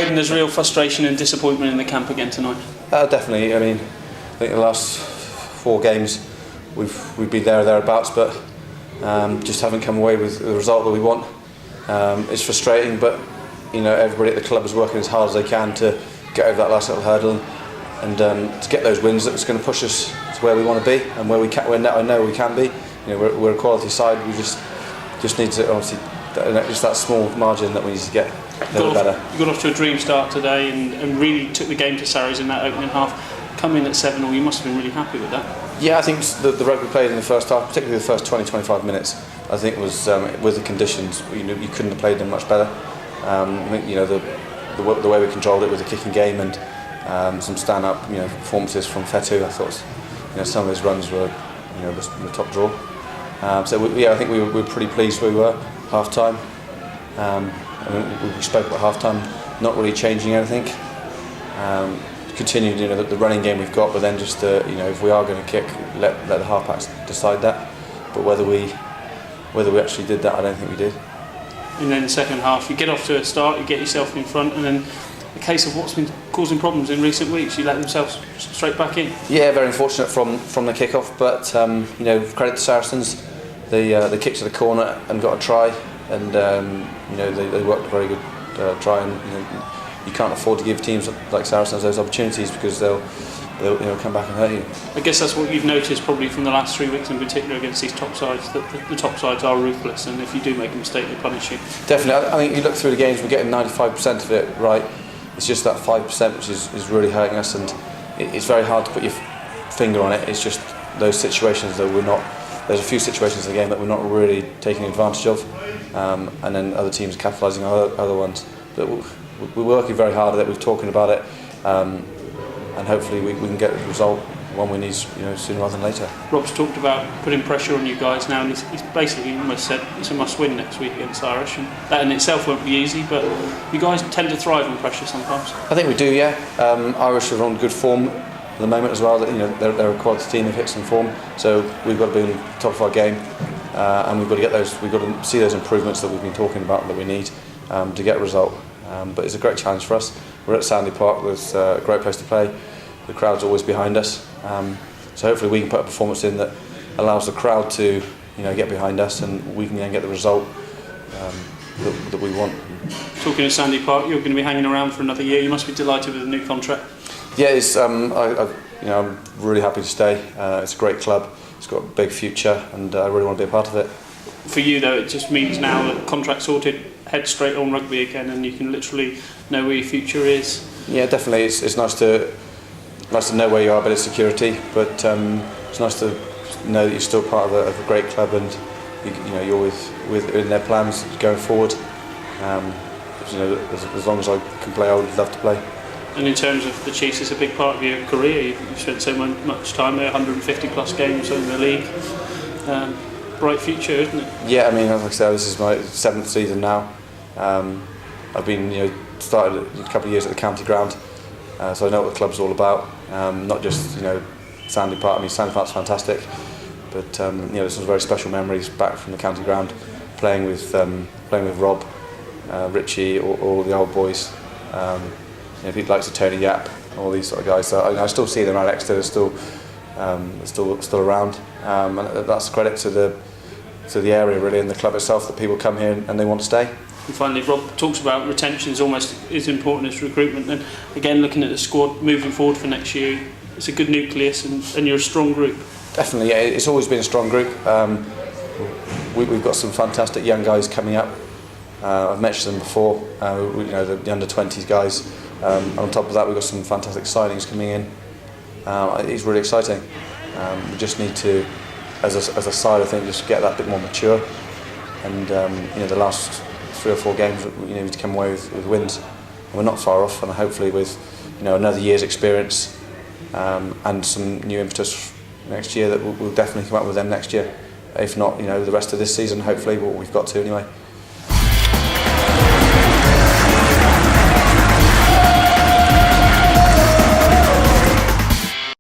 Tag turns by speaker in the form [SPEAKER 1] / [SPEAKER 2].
[SPEAKER 1] Hayden, there's real frustration and disappointment in the camp again tonight.
[SPEAKER 2] Definitely. I mean, I think the last 4 games we've been there or thereabouts, but just haven't come away with the result that we want. It's frustrating, but everybody at the club is working as hard as they can to get over that last little hurdle and to get those wins that's going to push us to where we want to be and where I know we can be. We're a quality side. We just need to obviously just that small margin that we need to get a little better.
[SPEAKER 1] You got off to a dream start today and really took the game to Saracens in that opening half. Come in at 7-0, you must have been really happy with that.
[SPEAKER 2] Yeah, I think the rugby played in the first half, particularly the first 20-25 minutes, I think was with the conditions, you couldn't have played them much better. I think the way we controlled it with the kicking game and some stand-up performances from Fetu. I thought some of his runs were the top draw. I think we were pretty pleased where we were half time. We spoke about half time, not really changing anything. Continued the running game we've got, but then just if we are going to kick, let the half-backs decide that. But whether we actually did that, I don't think we did.
[SPEAKER 1] And then the second half, you get off to a start, you get yourself in front, and then a case of what's been causing problems in recent weeks, you let themselves straight back in.
[SPEAKER 2] Yeah, very unfortunate from the kick-off, but credit to Saracens, they kicked to the corner and got a try, and they worked a very good try, and you can't afford to give teams like Saracens those opportunities because they'll come back and hurt you.
[SPEAKER 1] I guess that's what you've noticed probably from the last 3 weeks in particular against these top sides, that the top sides are ruthless, and if you do make a mistake, they punish you.
[SPEAKER 2] Definitely. I think you look through the games, we're getting 95% of it right. It's just that 5% which is really hurting us, and it's very hard to put your finger on it. It's just those situations that there's a few situations in the game that we're not really taking advantage of, and then other teams capitalising on other ones. But we're working very hard at it, we're talking about it, and hopefully we can get the result one we need sooner rather than later.
[SPEAKER 1] Rob's talked about putting pressure on you guys now, and he's basically almost said it's a must-win next week against Irish, and that in itself won't be easy, but you guys tend to thrive on pressure sometimes.
[SPEAKER 2] I think we do, yeah. Irish are on good form at the moment as well. They're a quality team, they've hit some form, so we've got to be in the top of our game, and we've got to see those improvements that we've been talking about that we need to get a result. But it's a great challenge for us. We're at Sandy Park, it's a great place to play. The crowd's always behind us, so hopefully we can put a performance in that allows the crowd to get behind us, and we can then get the result that we want.
[SPEAKER 1] Talking of Sandy Park, you're going to be hanging around for another year. You must be delighted with the new contract.
[SPEAKER 2] Yeah, I'm really happy to stay. It's a great club. It's got a big future, and I really want to be a part of it.
[SPEAKER 1] For you though, it just means now that contract sorted, head straight on rugby again, and you can literally know where your future is. Yeah,
[SPEAKER 2] definitely. It's nice to know where you are, a bit of security, but it's nice to know that you're still part of a great club, and you're within their plans going forward. As long as I can play, I would love to play.
[SPEAKER 1] And in terms of the Chiefs, it's a big part of your career. You've spent so much time there, 150 plus games in the league. Bright future, isn't it?
[SPEAKER 2] Yeah, I mean, like I said, this is my 7th season now. I've been started a couple of years at the county ground, so I know what the club's all about. Not just Sandy Park. I mean, Sandy Park's fantastic, but there's some very special memories back from the county ground, playing with Rob, Richie, all the old boys. People like Tony Yap, all these sort of guys. So I still see them at Exeter. They're still around, and that's a credit to the area really, and the club itself, that people come here and they want to stay.
[SPEAKER 1] And finally, Rob talks about retention is almost as important as recruitment, and again looking at the squad moving forward for next year, it's a good nucleus, and you're a strong group.
[SPEAKER 2] Definitely, yeah, it's always been a strong group. We've got some fantastic young guys coming up. I've mentioned them before, the under 20s guys. On top of that, we've got some fantastic signings coming in. It's really exciting. We just need to, as a side, I think, just get that bit more mature. And the last 3 or 4 games, we need to come away with wins. And we're not far off, and hopefully with another year's experience and some new impetus next year, that we'll definitely come up with them next year. If not, the rest of this season, hopefully, we've got to anyway.